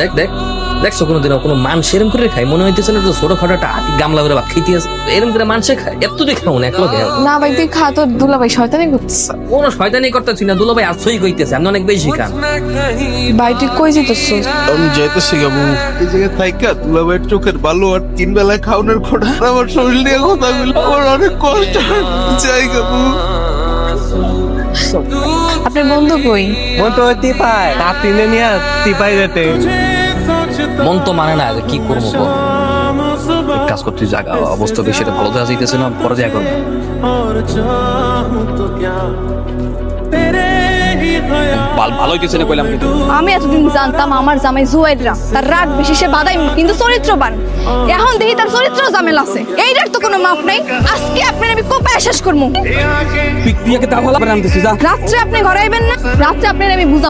দেখ দেখ দেখছো কোনোদিনও কোনো মানুষ এরম করে খায়? মনে হইতেছে না তো ছোটখাটো একটা হাতি গামলা করে ভাত খাইতে আছে, এরম করে মানুষে খায়? এত দেখে মনে এক লোকে না ভাই তুই খা, তোর দুলাভাই শয়তানি করতেছে। কোনো শয়তানি করতেছি না, দুলাভাই আসছই কইতেছে আপনি অনেক বেশি খান। ভাই তুই কই যেতেছিস? আমি যাইতেছি গাবু এই জায়গায় থাইকা দুলাভাইয়ের চোখের বালু আর 3 বেলায় খাওয়ানোর খোড়া আমার শরীর নিয়ে কথা বলি আমার অনেক কষ্ট হয়। যাই গাবু। আপনার বন্ধু কই? মন তো টিপাই কাটিনে নিয়ে টিপাই যেতে মন তো মানে না, যে কি করবো বল? এক কাজ করতে জায়গা অবস্থা বেশি সেটা ভালো দেওয়া যাইতেছে না, পরে যা করবো। ভালো হইতেছে না কইলাম কিন্তু। আমি এতদিন জানতাম আমার জামাই জুয়েররা তার রাগ বেশি, সে বাদাই কিন্তু চরিত্রবান। এখন দেখি তার চরিত্র জামেল আছে, এইটার তো কোনো মাপ নাই। আজকে আপনার আমি কোপায় শেষ করবো। পিক দিয়ে দাও ভালো আনতেছি যা। রাত্রে আপনি ঘরে আইবেন না, রাত্রে আপনার আমি বুঝাবো।